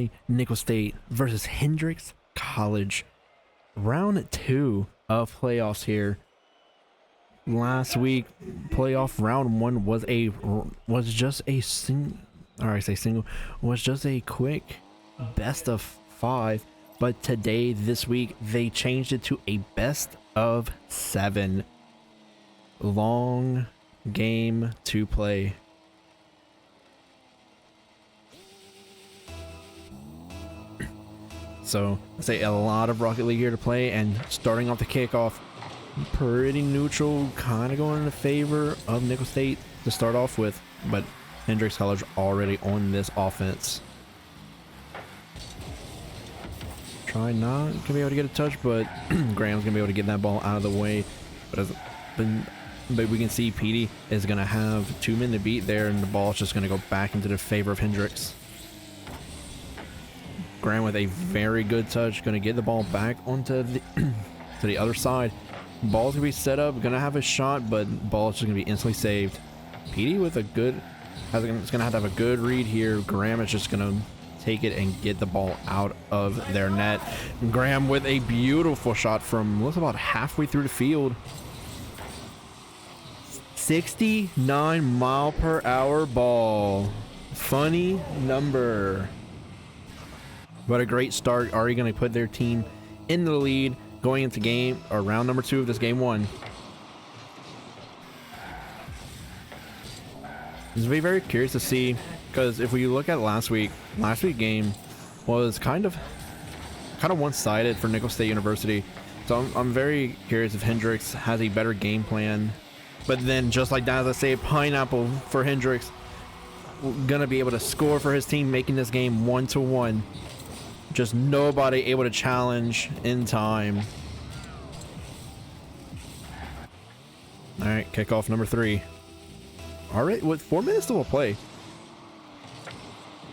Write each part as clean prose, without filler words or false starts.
play Nickel State versus Hendrix College. Round 2 of playoffs here. Last week, playoff round 1 was just a quick best of 5. But today, this week, they changed it to a best of 7. Long game to play. So, let's say a lot of Rocket League here to play, and starting off the kickoff, pretty neutral, kind of going in the favor of Nickel State to start off with, but Hendrix College already on this offense. Try not to be able to get a touch, but Graham's gonna be able to get that ball out of the way. But we can see PD is gonna have 2 men to beat there, and the ball's just gonna go back into the favor of Hendrix. Graham with a very good touch, gonna get the ball back onto the to the other side. Ball's gonna be set up, gonna have a shot, but ball's just gonna be instantly saved. PD with a good, it's gonna have a good read here. Graham is just gonna take it and get the ball out of their net. Graham with a beautiful shot from looks about halfway through the field. 69-mile-per-hour ball. Funny number. But a great start. Already going to put their team in the lead going into round number 2 of this game 1. This will be very curious to see, because if we look at last week's game was kind of one-sided for Nickel State University. So I'm very curious if Hendrix has a better game plan. But then just like that, let's say a pineapple for Hendrix, gonna be able to score for his team, making this game 1-1. Just nobody able to challenge in time. All right, kickoff number 3. All right, with 4 minutes still to play.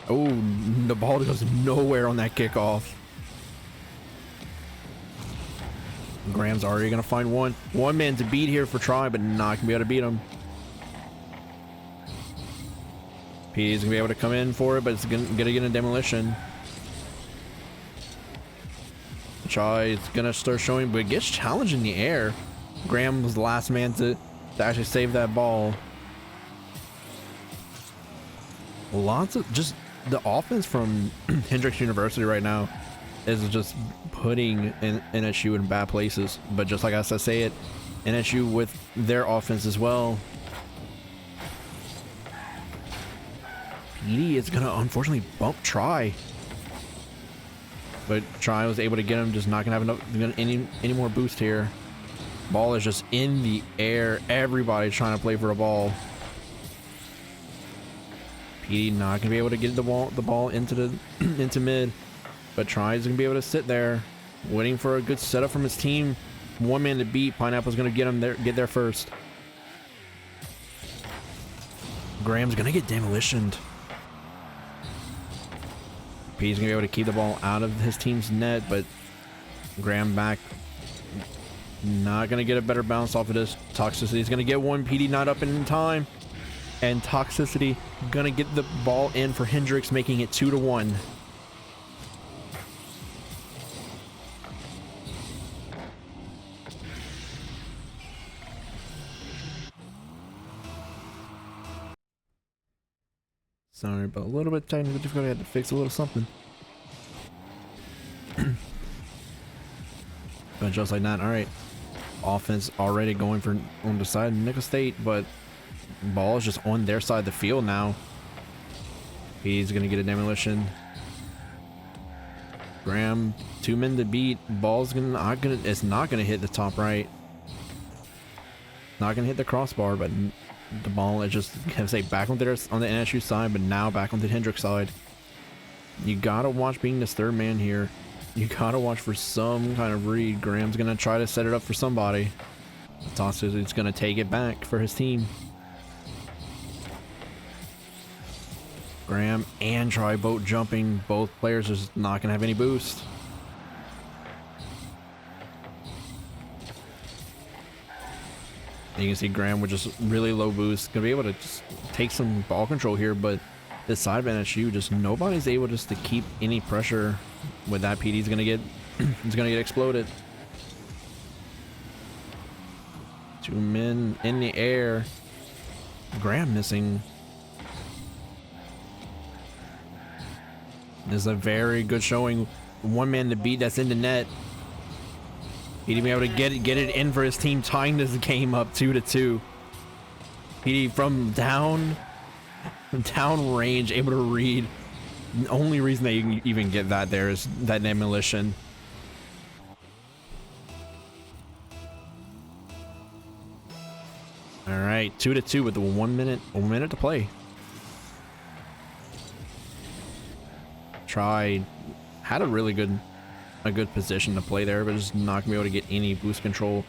Oh, the ball goes nowhere on that kickoff. Graham's already gonna find one man to beat here for try, but not gonna be able to beat him. PD's gonna be able to come in for it, but it's gonna get a demolition. Try is gonna start showing, but it gets challenged in the air. Graham was the last man to actually save that ball. Lots of just the offense from Hendrix University right now is just putting NSU in bad places. But just like I say it, NSU with their offense as well. PD is gonna unfortunately bump Try. But Try was able to get him, just not gonna have enough any more boost here. Ball is just in the air. Everybody's trying to play for a ball. PD not gonna be able to get the ball into mid, but Try's gonna be able to sit there, waiting for a good setup from his team. 1 man to beat. Pineapple's gonna get there first. Graham's gonna get demolitioned. He's gonna be able to keep the ball out of his team's net, but Graham back, not gonna get a better bounce off of this. Toxicity's gonna get one. PD not up in time, and Toxicity gonna get the ball in for Hendrix, making it 2-1. Sorry, but a little bit technical difficulty. I had to fix a little something. But just like that, all right. Offense already going for on the side of Nickel State, but ball is just on their side of the field now. He's gonna get a demolition. Graham, 2 men to beat. Ball's it's not gonna hit the top right. Not gonna hit the crossbar, but the ball is just, can I say, back on the NSU side, but now back on the Hendrix side. You gotta watch being this 3rd man here. You gotta watch for some kind of read. Graham's gonna try to set it up for somebody. Tossicity's gonna take it back for his team. Graham and Try both jumping. Both players are just not gonna have any boost. You can see Graham with just really low boost, gonna be able to just take some ball control here, but this side of NSU, just nobody's able just to keep any pressure with that. PD's gonna get he's gonna get exploded. 2 men in the air. Graham missing. This is a very good showing. 1 man to beat that's in the net. He'd be able to get it in for his team, tying this game up 2-2. He from down range, able to read. The only reason that you can even get that there is that demolition. All right, 2-2 with the 1 minute to play. Had a really good position to play there, but just not gonna be able to get any boost control.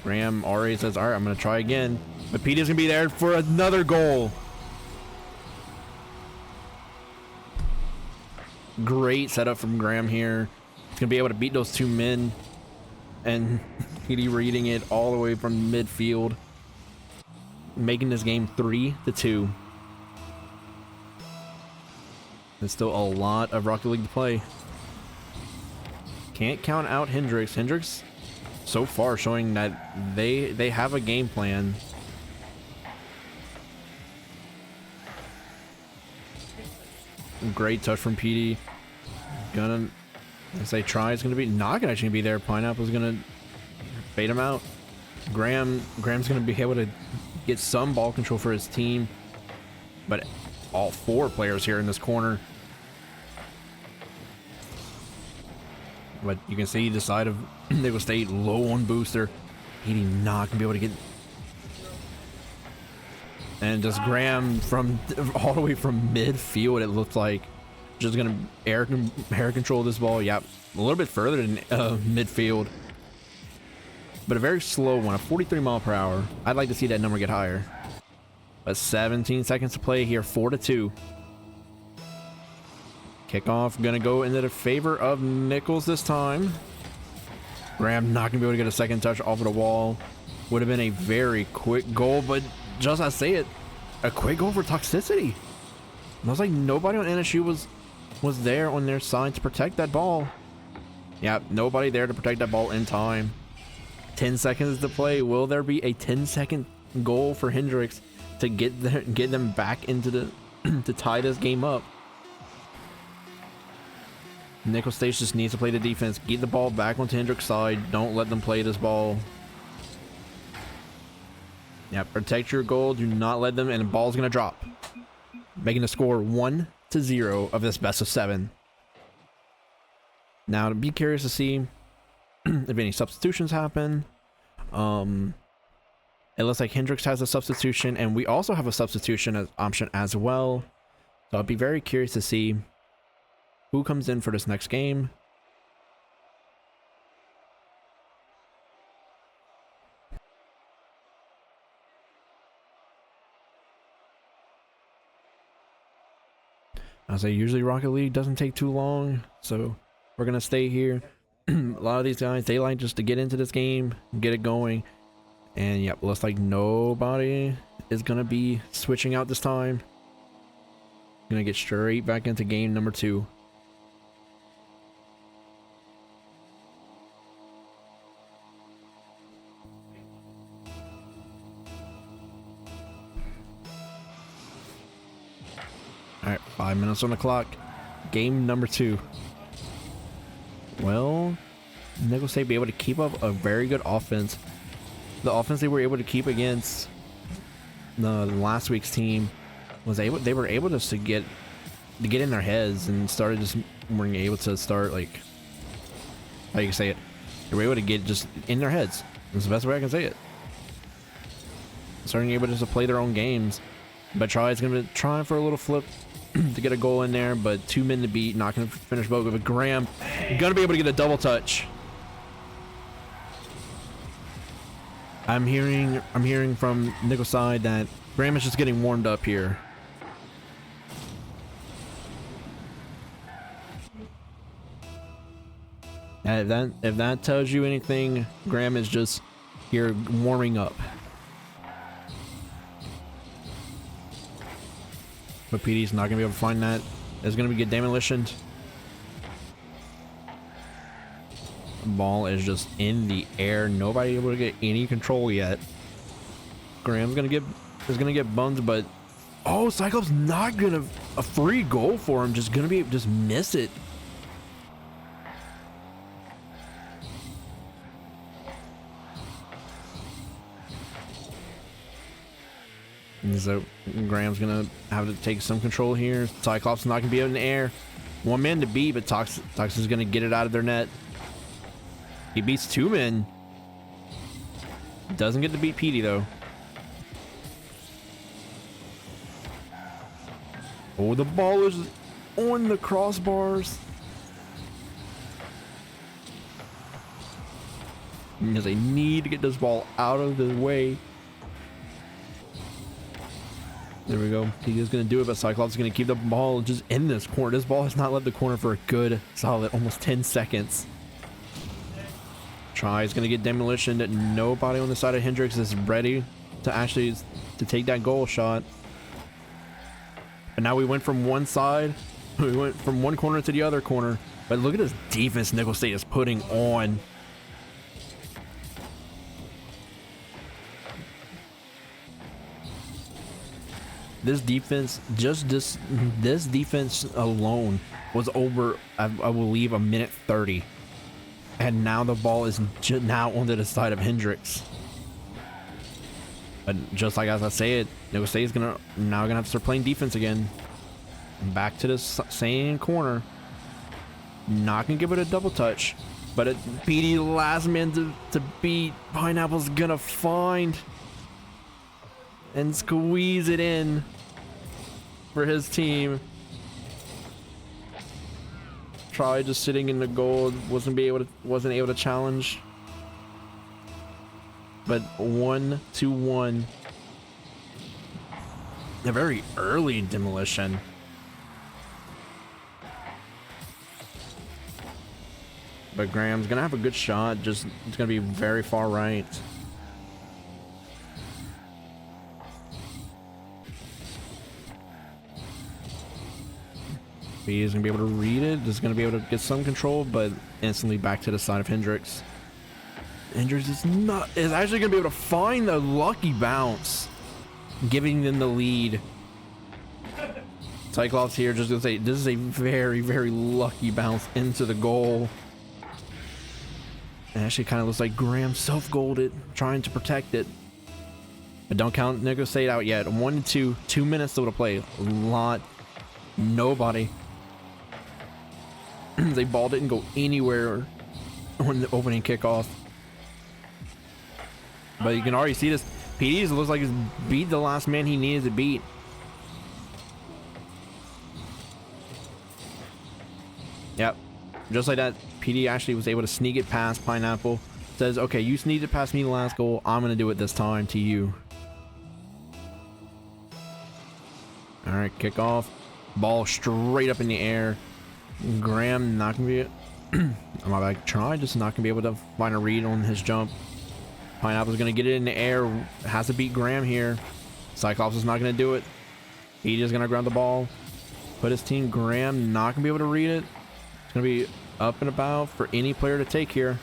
Graham already says, all right, I'm gonna try again, but PD's gonna be there for another goal. Great setup from Graham here. He's gonna be able to beat those 2 men, and PD reading it all the way from midfield, making this game 3-2. There's still a lot of Rocket League to play. Can't count out Hendrix. Hendrix so far showing that they have a game plan. Great touch from PD. Gonna, as they try, it's gonna be not gonna actually be there. Pineapple's gonna bait him out. Graham's gonna be able to get some ball control for his team, but all 4 players here in this corner. But you can see the side of Nickel State low on booster. He's not gonna be able to get. And just Graham from all the way from midfield, it looks like, just gonna air control this ball. Yep, a little bit further than midfield, but a very slow one, a 43 mile per hour. I'd like to see that number get higher. But 17 seconds to play here, 4-2. Kickoff gonna go into the favor of Nichols this time. Graham not gonna be able to get a second touch off of the wall. Would have been a very quick goal, but just as I say it, a quick goal for toxicity. It was like nobody on NSU was there on their side to protect that ball. Yeah, nobody there to protect that ball in time. 10 seconds to play. Will there be a 10-second goal for Hendrix to get them back into the to tie this game up? Nickel State just needs to play the defense, get the ball back onto Hendrix' side. Don't let them play this ball. Yeah, protect your goal. Do not let them, and the ball's gonna drop, making the score 1-0 of this best of 7. Now, to be curious to see if any substitutions happen. It looks like Hendrix has a substitution, and we also have a substitution option as well. So I'd be very curious to see who comes in for this next game. As I usually Rocket League doesn't take too long, so we're gonna stay here. A lot of these guys, they like just to get into this game, get it going, and yep, looks like nobody is gonna be switching out this time. Gonna get straight back into game number 2. Alright, 5 minutes on the clock. Game number 2. Well, Nickel State be able to keep up a very good offense. The offense they were able to keep against the last week's team was they were able just to get in their heads and started just were able to start, like, how you can say it, they were able to get just in their heads. That's the best way I can say it. Starting able just to play their own games. But Try's gonna be trying for a little flip to get a goal in there, but 2 men to beat, not gonna finish both. But Graham gonna be able to get a double touch. I'm hearing from Nickel's side that Graham is just getting warmed up here. And if that tells you anything, Graham is just here warming up. But PD's not gonna be able to find that. It's gonna get demolitioned. The ball is just in the air. Nobody able to get any control yet. Graham's is gonna get bumped, but oh, Cyclops not gonna a free goal for him. Just miss it. And so Graham's gonna have to take some control here. Cyclops not gonna be in the air. One man to beat, but Tox is gonna get it out of their net. He beats two men. Doesn't get to beat PD though. Oh, the ball is on the crossbars. Because they need to get this ball out of the way. There we go. He is going to do it, but Cyclops is going to keep the ball just in this corner. This ball has not left the corner for a good, solid, almost 10 seconds. Try is going to get demolition. Nobody on the side of Hendrix is ready to take that goal shot. But now we went from one side. We went from one corner to the other corner. But look at this defense Nickel State is putting on. This defense, this defense alone was over, I believe, a minute 30. And now the ball is now onto the side of Hendrix. But just like as I say it, Nickel State is now gonna have to start playing defense again. Back to the same corner. Not gonna give it a double touch, but PD last man to beat. Pineapple's gonna find and squeeze it in for his team. Try just sitting in the goal, wasn't able to challenge. But 1-1. A very early demolition. But Graham's gonna have a good shot, just it's gonna be very far right. He is gonna be able to read it, just gonna be able to get some control, but instantly back to the side of Hendrix. Hendrix is actually gonna be able to find the lucky bounce, giving them the lead. Cyclops here just gonna say this is a very, very lucky bounce into the goal. It actually kind of looks like Graham self-goaled it, trying to protect it. But don't count Nickel State out yet. 1-2, 2 minutes still to play. Nobody. They ball didn't go anywhere on the opening kickoff. But you can already see this. PD looks like he's beat the last man he needed to beat. Yep. Just like that, PD actually was able to sneak it past Pineapple. Says, okay, you sneaked it past me the last goal. I'm going to do it this time to you. All right, kickoff. Ball straight up in the air. Graham not going to be... my bad. Try just not going to be able to find a read on his jump. Pineapple's going to get it in the air. Has to beat Graham here. Cyclops is not going to do it. He just going to grab the ball. Put his team. Graham not going to be able to read it. It's going to be up and about for any player to take here.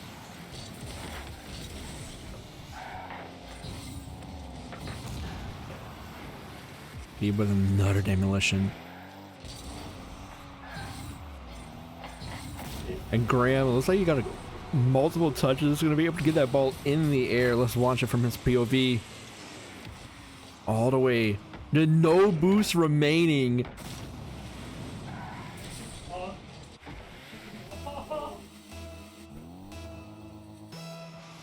He with another demolition. And Graham, it looks like you got multiple touches. He's going to be able to get that ball in the air. Let's watch it from his POV. All the way. No boost remaining.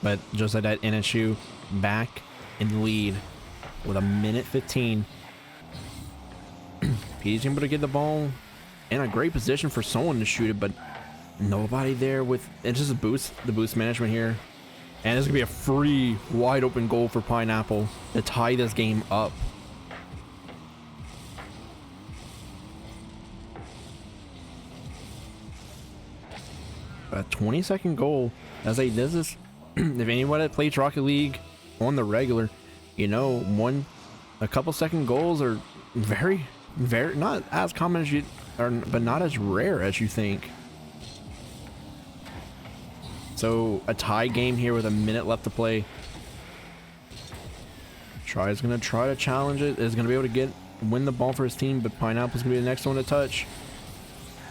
But just like that, NSU back in the lead with a minute 15. PD's able to get the ball in a great position for someone to shoot it, but nobody there with it's just the boost management here. And it's gonna be a free wide open goal for Pineapple to tie this game up. A 20-second goal. As a this is if anyone that plays Rocket League on the regular, you know, a couple second goals are very, very not as common as you, but not as rare as you think. So a tie game here with a minute left to play. Try is gonna try to challenge it. Is gonna be able to win the ball for his team, but Pineapple's gonna be the next one to touch.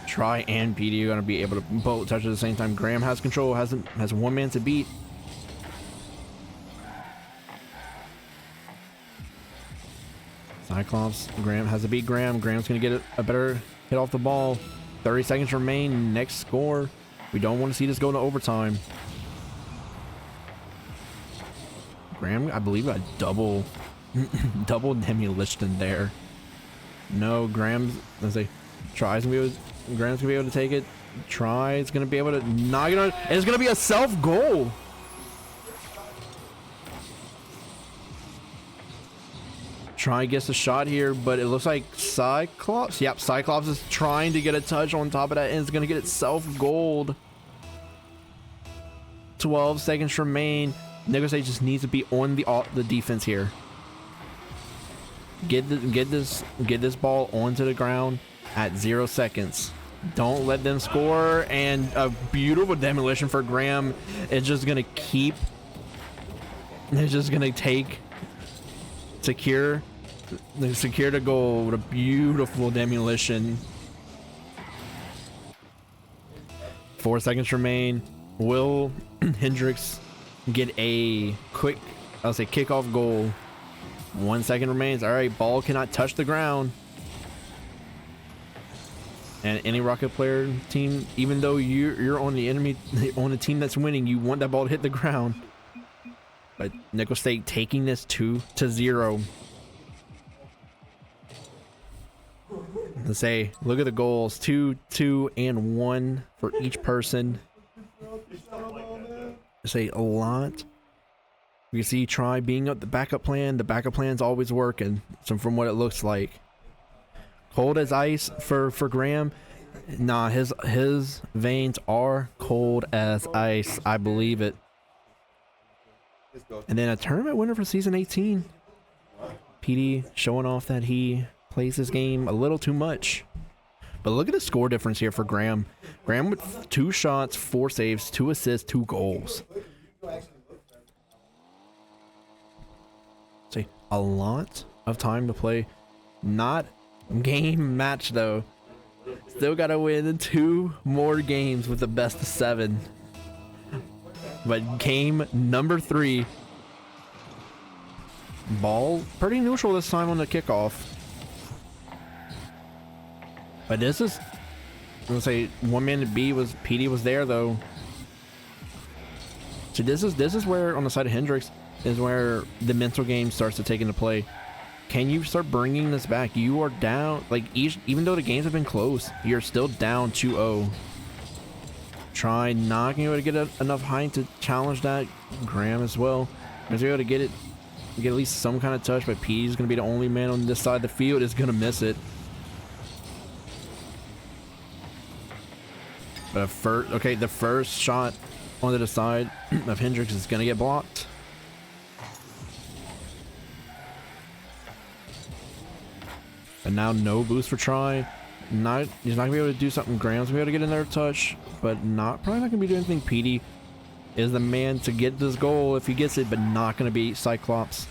Try and PD are gonna be able to both touch at the same time. Graham has control, has one man to beat. Cyclops, Graham has to beat Graham. Graham's gonna get a better hit off the ball. 30 seconds remain. Next score. We don't want to see this go to overtime. Graham, I believe, got double demolition there. No, Graham's Graham's gonna be able to take it. Tries gonna be able to knock it on. And it's gonna be a self goal. Try gets a shot here, but it looks like Cyclops. Yep, Cyclops is trying to get a touch on top of that, and it's gonna get itself gold. 12 seconds remain. NECC just needs to be on the defense here. Get this ball onto the ground at 0 seconds. Don't let them score, and a beautiful demolition for Graham. It's just gonna secure the goal with a beautiful demolition. 4 seconds remain. Will Hendrix get a quick, kickoff goal? 1 second remains. All right, ball cannot touch the ground. And any Rocket player team, even though you're on the team that's winning, you want that ball to hit the ground. But Nickel State taking this 2-0. Let's say, look at the goals: 2, 2, and 1 for each person. Say a lot. You see, try being up the backup plan. The backup plan's always working. So from what it looks like, cold as ice for Graham. Nah, his veins are cold as ice. I believe it. And then a tournament winner for season 18. PD showing off that he plays this game a little too much. But look at the score difference here for Graham. Graham with 2 shots, 4 saves, 2 assists, 2 goals. See, a lot of time to play. Not game match though. Still gotta win 2 more games with the best of 7. But game number 3. Ball pretty neutral this time on the kickoff. But this is, I'm gonna say, one man to beat was PD was there though. So this is where on the side of Hendrix is where the mental game starts to take into play. Can you start bringing this back? You are down, like even though the games have been close, you're still down 2-0. Try not being able to get enough height to challenge that. Graham as well. Is able to get at least some kind of touch, but PD's gonna be the only man on this side of the field is gonna miss it. But the first shot onto the side of Hendrix is gonna get blocked. And now no boost for try. He's not gonna be able to do something. Graham's gonna be able to get another touch, but probably not gonna be doing anything. PD is the man to get this goal if he gets it, but not gonna be Cyclops.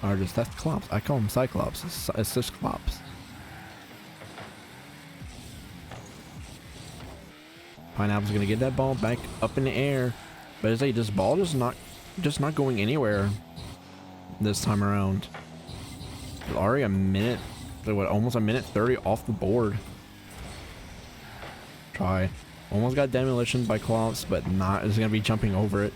Or just that's Clops. I call him Cyclops. It's just Clops. Pineapple's gonna get that ball back up in the air, but it's like this ball just not going anywhere this time around. Already a minute, almost a minute 30 off the board. Try almost got demolition by Clops, but is gonna be jumping over it.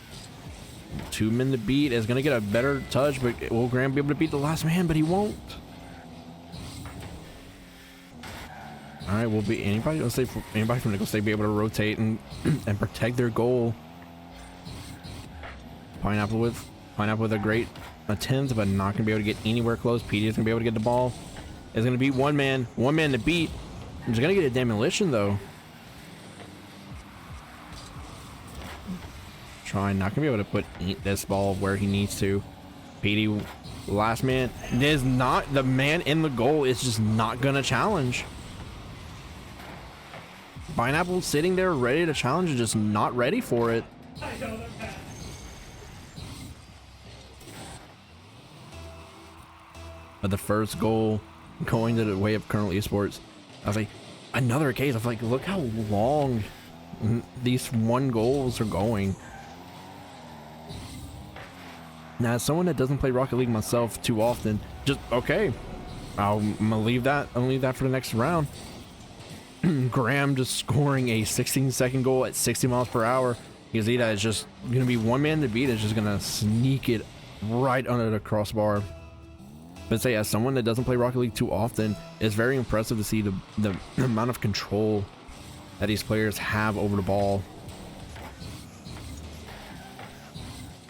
2 men to beat is gonna get a better touch, but will Graham be able to beat the last man? But he won't. All right, will be anybody. Let's say anybody from NECC State be able to rotate and protect their goal. Pineapple with a great attempt, but not gonna be able to get anywhere close. PD is gonna be able to get the ball. It's gonna be one man to beat. He's gonna get a demolition though. Try not gonna be able to put this ball where he needs to. PD Last man is not, the man in the goal is just not gonna challenge. Pineapple sitting there ready to challenge and just not ready for it. But the first goal going to the way of Colonel Esports, I was like, another case of like, look how long these 1 goals are going. Now, as someone that doesn't play Rocket League myself too often, just okay, I'm gonna leave that. I'll leave that for the next round. Graham just scoring a 16-second goal at 60 miles per hour. You can see that it's just gonna be one man to beat. It's just gonna sneak it right under the crossbar. But say, as someone that doesn't play Rocket League too often, it's very impressive to see the amount of control that these players have over the ball.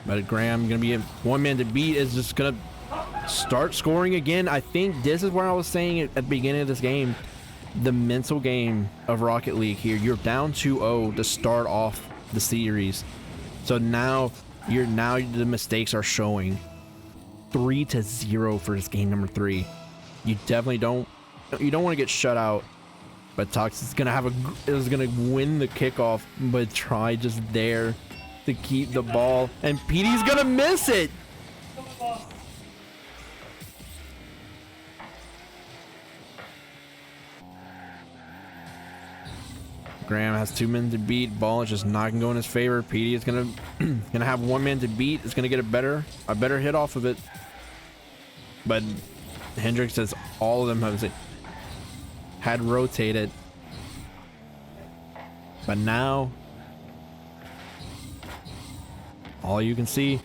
But Graham gonna be a one man to beat, is just gonna start scoring again. I think this is where I was saying at the beginning of this game, the mental game of Rocket League here. You're down 2-0 to start off the series. So now the mistakes are showing. 3-0 for this game number 3. You definitely don't want to get shut out. But Tox is gonna win the kickoff, but try just there to keep the ball, and PD's gonna miss it. Graham has 2 men to beat. Ball is just not gonna go in his favor. PD is gonna have 1 man to beat. It's gonna get a better hit off of it. But Hendrix says all of them had rotated. But now all you can see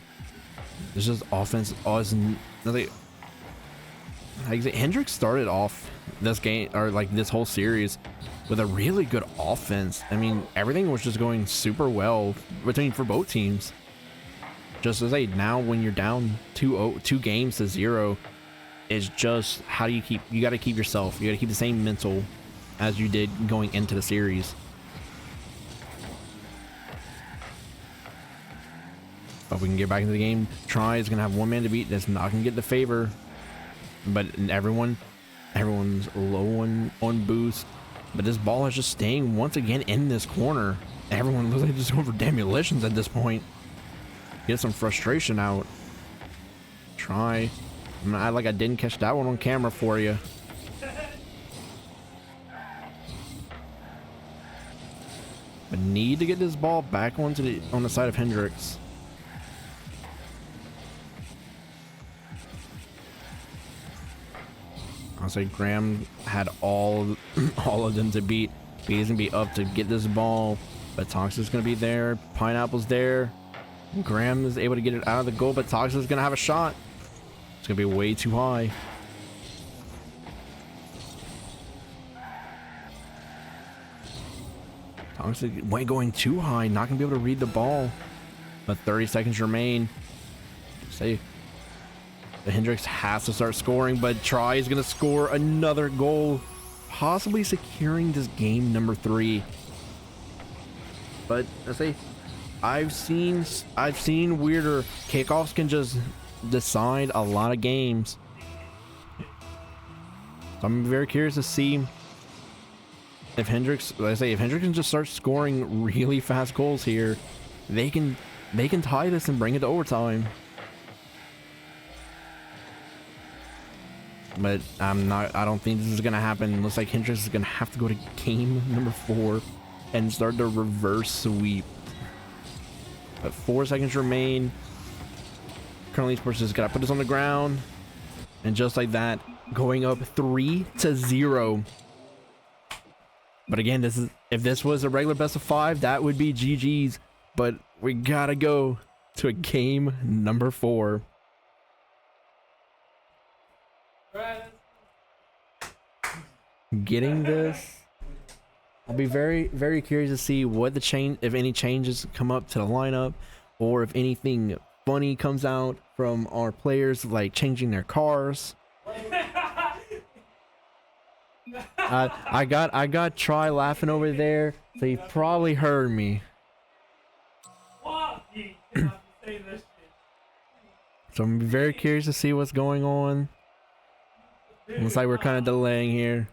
is just offense. Hendrix started off this game, or like this whole series, with a really good offense. I mean, everything was just going super well for both teams. Just to say, now when you're down 2 games to 0, it's just how do you got to keep yourself. You got to keep the same mental as you did going into the series. But we can get back into the game. Try is gonna have 1 man to beat. That's not gonna get the favor. But everyone's low on boost. But this ball is just staying once again in this corner. Everyone looks like just going for demolitions at this point. Get some frustration out. Try. I didn't catch that one on camera for you. But need to get this ball back on the side of Hendrix. I'll say Graham had all of them to beat. He's gonna be up to get this ball, but Toxic's gonna be there. Pineapple's there. Graham is able to get it out of the goal, but Toxic's gonna have a shot. It's gonna be way too high. Toxic going too high, not gonna be able to read the ball. But 30 seconds remain. Say the Hendrix has to start scoring, but Try is gonna score another goal, possibly securing this game number 3. But I say, I've seen weirder kickoffs can just decide a lot of games. So I'm very curious to see if Hendrix, like I say, if Hendrix can just start scoring really fast goals here, they can tie this and bring it to overtime. But I don't think this is gonna happen. Looks like Hendrix is gonna have to go to game number 4 and start the reverse sweep. But 4 seconds remain. Colonel Esports just gotta put this on the ground, and just like that, going up 3-0. But again, if this was a regular best of 5, that would be GG's. But we gotta go to a game number 4. Getting this, I'll be very, very curious to see what if any changes come up to the lineup, or if anything funny comes out from our players, like changing their cars. I got Try laughing over there, so he probably heard me. So I'm very curious to see what's going on. Looks like we're kind of delaying here.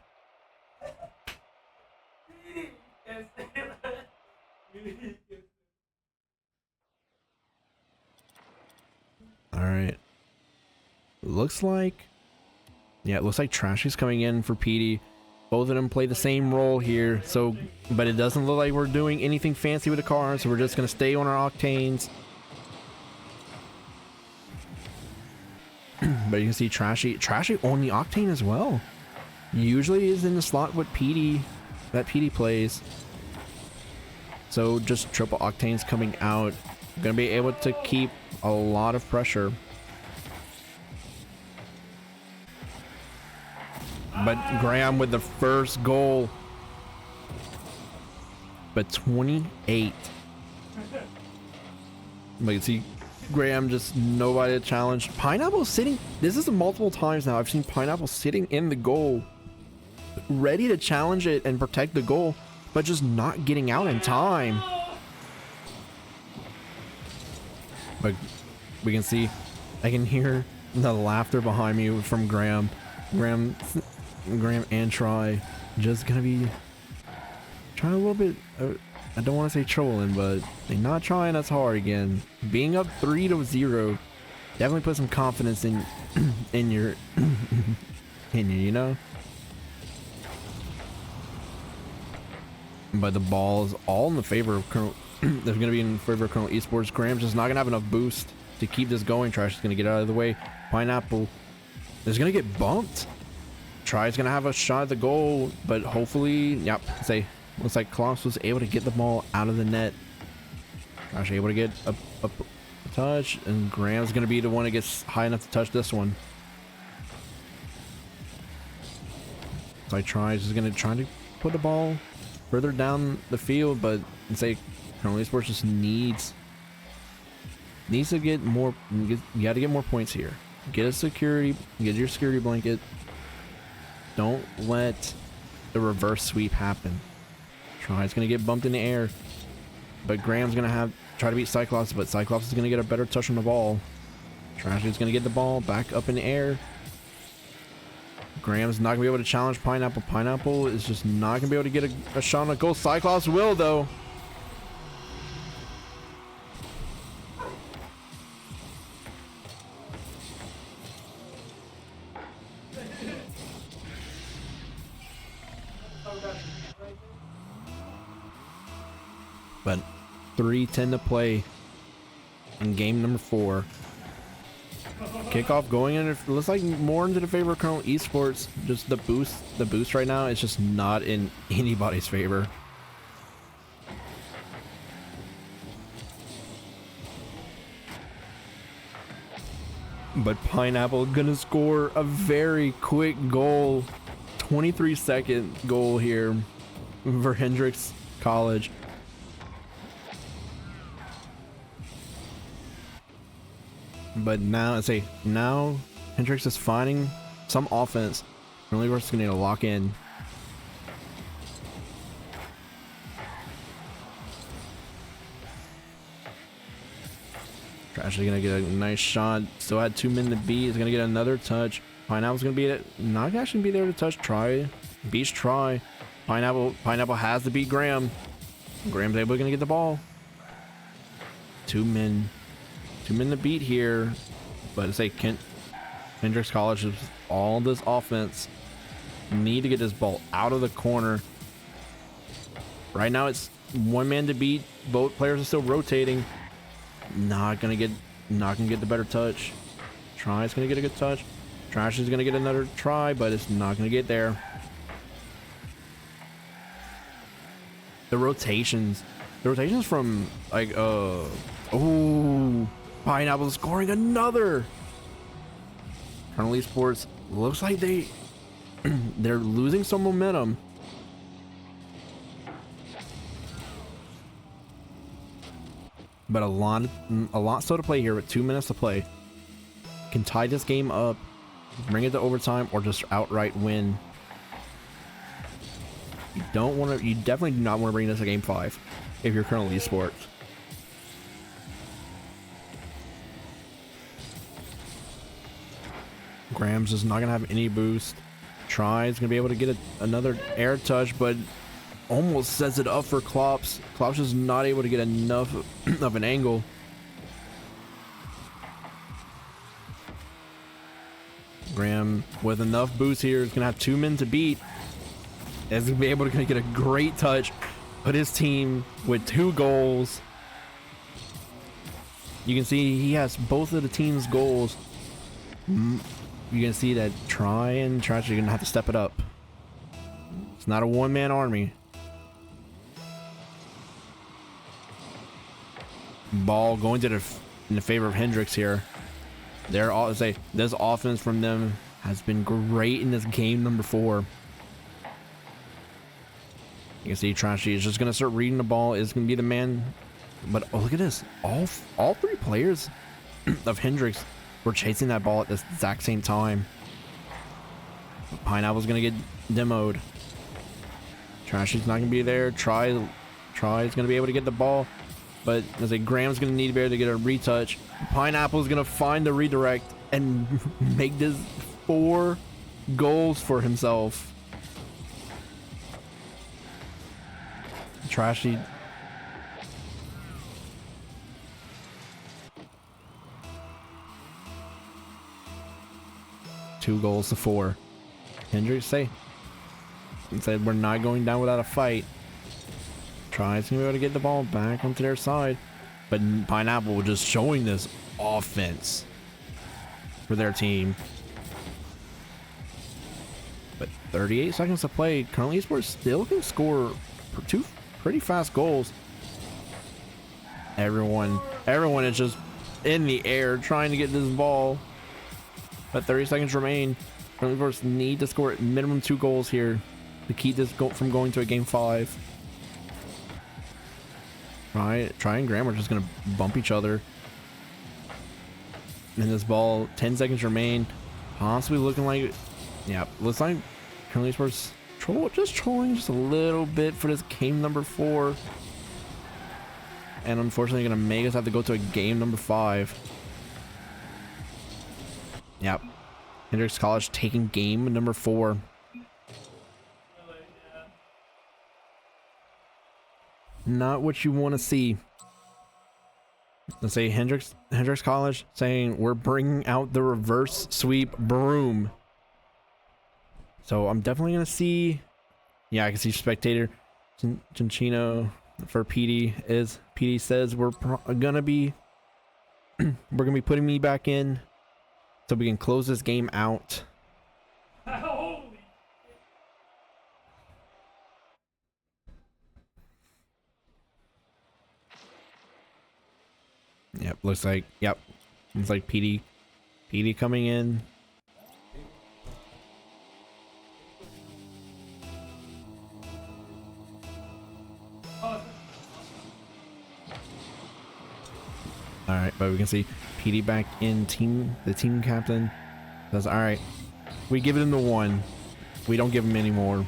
All right. Looks like, yeah, it looks like Trashy's coming in for PD. Both of them play the same role here, so, but it doesn't look like we're doing anything fancy with the cars, so we're just gonna stay on our octanes. But you can see Trashy on the octane as well. Usually is in the slot with PD, that PD plays. So just triple octanes coming out. Gonna be able to keep a lot of pressure. But Graham with the first goal. But 28. But you see Graham just nobody to challenge. Pineapple sitting. This is multiple times now. I've seen Pineapple sitting in the goal, ready to challenge it and protect the goal, but just not getting out in time. But we can see, I can hear the laughter behind me from Graham. Graham and Try just gonna be trying a little bit. I don't want to say trolling, but they're not trying as hard again. Being up 3-0 definitely put some confidence in your you know. But the ball is all in the favor of Colonel. They're gonna be in favor of Colonel Esports. Graham's just not gonna have enough boost to keep this going. Trash is gonna get out of the way. Pineapple is gonna get bumped. Try's gonna have a shot at the goal, but hopefully, yep. Looks like Kloss was able to get the ball out of the net. Trash able to get a touch, and Graham's gonna be the one that gets high enough to touch this one. So I try to put the ball further down the field, but Colonel Esports just needs to get more. You got to get more points here. Get your security blanket. Don't let the reverse sweep happen. Try's gonna get bumped in the air, but Graham's gonna try to beat Cyclops, but Cyclops is gonna get a better touch on the ball. Trashy's gonna get the ball back up in the air. Graham's not gonna be able to challenge Pineapple. Pineapple is just not gonna be able to get a shot on a goal. Cyclops will though. But 3:10 to play in game number 4. Kickoff going in, it looks like more into the favor of Colonel Esports. Just the boost right now is just not in anybody's favor. But Pineapple gonna score a very quick goal. 23-second goal here for Hendrix College. But now Hendrix is finding some offense. Really, we're just gonna need to lock in. Trash is gonna get a nice shot. Still had 2 men to beat. Is gonna get another touch. Pineapple's gonna be not actually be there to touch. Beach try. Pineapple has to beat Graham. Graham's able to get the ball. 2 men to beat here, but Hendrix College is all this offense. Need to get this ball out of the corner. Right now it's 1 man to beat. Both players are still rotating. Not gonna get the better touch. Try's gonna get a good touch. Trash is gonna get another try, but it's not gonna get there. The rotations from like Pineapple scoring another. Colonel Esports looks like they're losing some momentum. But a lot still to play here with 2 minutes to play. Can tie this game up, bring it to overtime, or just outright win. You definitely do not want to bring this to game 5 if you're Colonel Esports. Graham's just not gonna have any boost. Tries gonna be able to get another air touch, but almost sets it up for Klops. Klops just not able to get enough of an angle. Graham with enough boost here is gonna have 2 men to beat. Is gonna be able to get a great touch, put his team with 2 goals. You can see he has both of the team's goals. You can see that Try and Trash are gonna have to step it up. It's not a one-man army. Ball going to in the favor of Hendrix here. They're all say this offense from them has been great in this game number 4. You can see Trashy is just gonna start reading the ball. Is gonna be the man. But oh, look at this! All 3 players of Hendrix were chasing that ball at the exact same time. Pineapple's gonna get demoed. Trashy's not gonna be there. Try is gonna be able to get the ball, but as a Graham's gonna need to be able to get a retouch. Pineapple's gonna find the redirect and make this 4 goals for himself. Trashy. Two goals to 4. Hendrix said we're not going down without a fight. Tries to be able to get the ball back onto their side, but Pineapple just showing this offense for their team. But 38 seconds to play. Currently, Esports still can score 2 pretty fast goals. Everyone is just in the air trying to get this ball. But 30 seconds remain. Currently, Esports need to score at minimum 2 goals here to keep this from going to a game 5. Try and Graham are just gonna bump each other. And this ball, 10 seconds remain. Possibly looking like, yeah, looks like currently Esports trolling just a little bit for this game number 4. And unfortunately gonna make us have to go to a game number 5. Yep. Hendrix College taking game number 4. Not what you want to see. Let's say Hendrix College saying we're bringing out the reverse sweep broom. So I'm definitely gonna see. Yeah, I can see spectator Cinchino for PD says we're gonna be putting me back in so we can close this game out. Yep, looks like, yep. It's like PD coming in. Alright, but we can see PD back in the team captain says, alright, we give him the 1. We don't give him any more.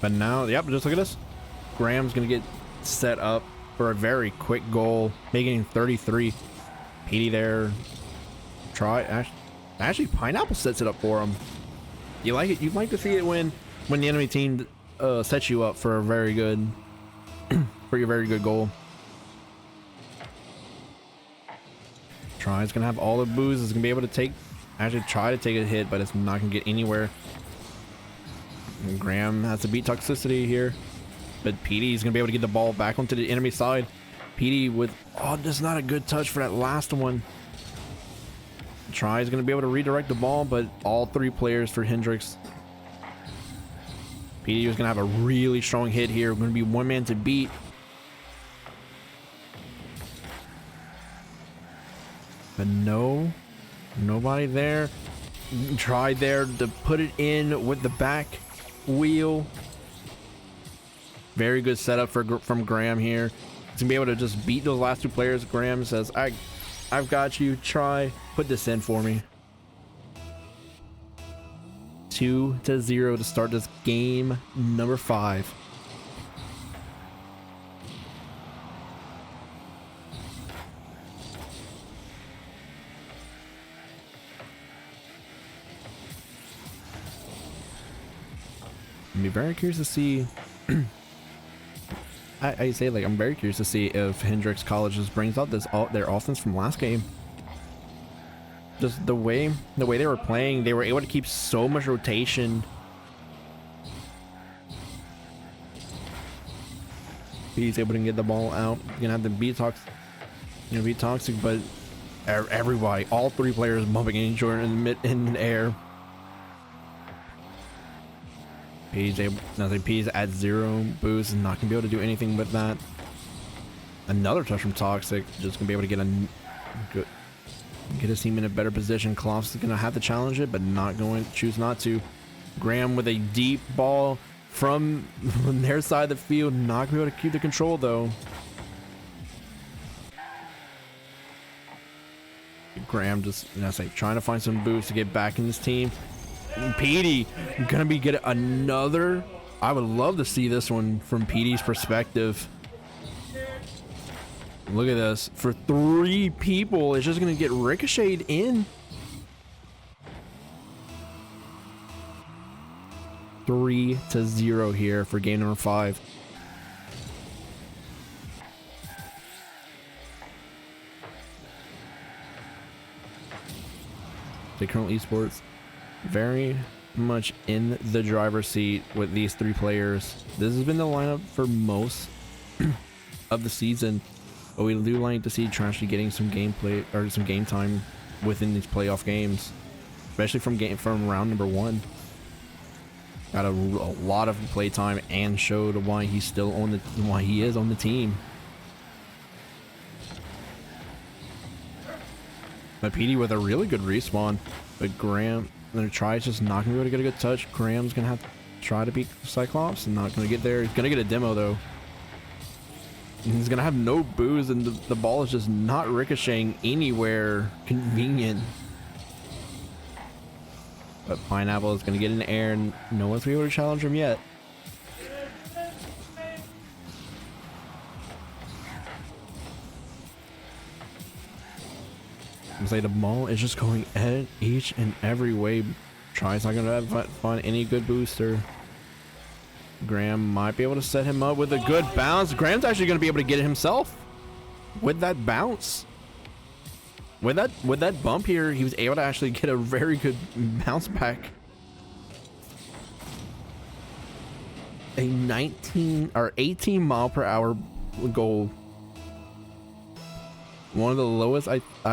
But now, yep, just look at this. Graham's gonna get set up for a very quick goal, making 33. PD there. Actually, Pineapple sets it up for him. You like it? You'd like to see it when the enemy team sets you up for a very good, for your very good goal. Try's gonna have all the booze. It's gonna be able to try to take a hit, but it's not gonna get anywhere. And Graham has to beat toxicity here, but PD is gonna be able to get the ball back onto the enemy side. PD with, oh, that's not a good touch for that last one. Try is gonna be able to redirect the ball, but all 3 players for Hendrix. PD is gonna have a really strong hit here. Gonna be 1 man to beat. But nobody there. Try there to put it in with the back wheel. Very good setup from Graham here. He's gonna be able to just beat those last 2 players. Graham says, I've got you. Try, put this in for me. 2-0 to start this game number 5. I'd be very curious to see. I say, like, I'm very curious to see if Hendrix College just brings out their offense from last game. Just the way they were playing, they were able to keep so much rotation. He's able to get the ball out. You're gonna have to be toxic, but everybody, all 3 players bumping into each other in the air. P's at 0 boost, is not gonna be able to do anything with that. Another touch from Toxic, just gonna be able to get his team in a better position. Kloff's gonna have to challenge it, but choose not to. Graham with a deep ball from their side of the field, not gonna be able to keep the control though. Graham just, trying to find some boost to get back in his team. PD gonna be getting another. I would love to see this one from PD's perspective. Look at this. For 3 people, it's just gonna get ricocheted in. 3-0 here for game number 5. The current Esports very much in the driver's seat with these 3 players. This has been the lineup for most of the season, but we do like to see Trashy getting some gameplay or some game time within these playoff games, especially from round number 1. Got a lot of play time and showed why he is on the team. But PD with a really good respawn, but Graham gonna try, just not gonna be able to get a good touch. Graham's gonna have to try to beat Cyclops and not gonna get there. He's gonna get a demo though. He's gonna have no boost, and the ball is just not ricocheting anywhere convenient. But Pineapple is gonna get in the air, and no one's gonna be able to challenge him yet. Say the ball is just going at each and every way. Try's not gonna find any good booster. Graham might be able to set him up with a good bounce. Graham's actually gonna be able to get it himself with that bounce. With that bump here, he was able to actually get a very good bounce back. A 19 or 18 mile per hour goal. One of the lowest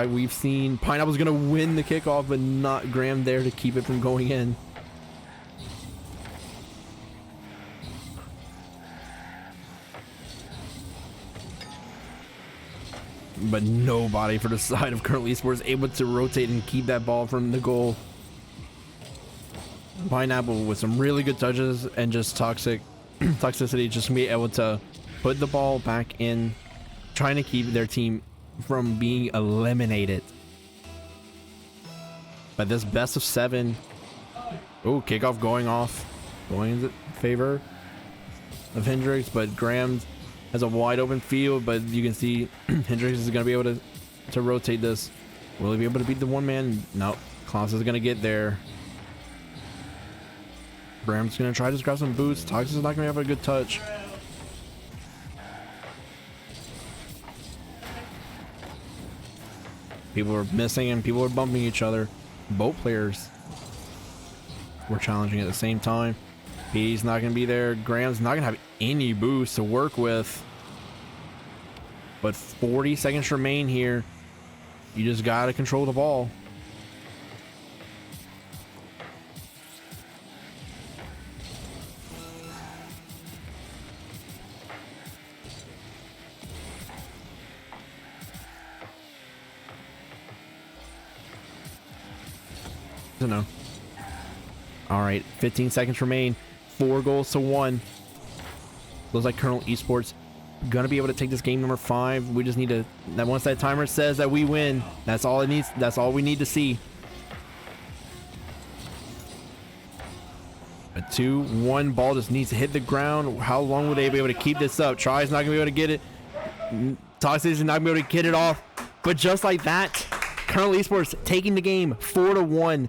we've seen. Pineapple's gonna win the kickoff, but not Graham there to keep it from going in. But nobody for the side of Current Esports able to rotate and keep that ball from the goal. Pineapple with some really good touches and just toxicity, just be able to put the ball back in, trying to keep their team from being eliminated. But this best of 7. Oh, kickoff going in the favor of Hendrix, but Graham has a wide open field, but you can see Hendrix is going to be able to rotate this. Will he be able to beat the one man? No. Klaus is going to get there. Graham's going to try to grab some boots. Toxic is not going to have a good touch. People were missing and people were bumping each other. Both players were challenging at the same time. PD's not going to be there. Graham's not going to have any boost to work with. But 40 seconds remain here. You just got to control the ball. No. All right, 15 seconds remain. 4 goals to 1. Looks like Colonel Esports gonna be able to take this game number 5. We just need to, that once that timer says that we win, that's all it needs. That's all we need to see. 2, 1. Ball just needs to hit the ground. How long will they be able to keep this up? Try's not going to be able to get it. Toxic is not going to be able to get it off. But just like that, Colonel Esports taking the game 4-1.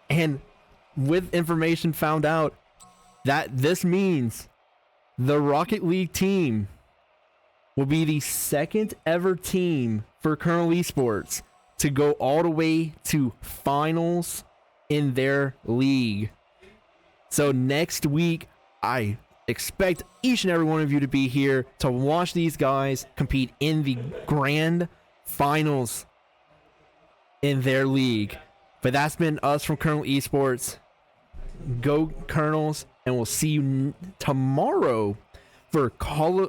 And with information found out that this means the Rocket League team will be the second ever team for Colonel Esports to go all the way to finals in their league. So next week, I expect each and every one of you to be here to watch these guys compete in the grand finals in their league. But that's been us from Colonel Esports. Go Colonels, and we'll see you tomorrow for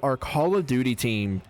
our Call of Duty team.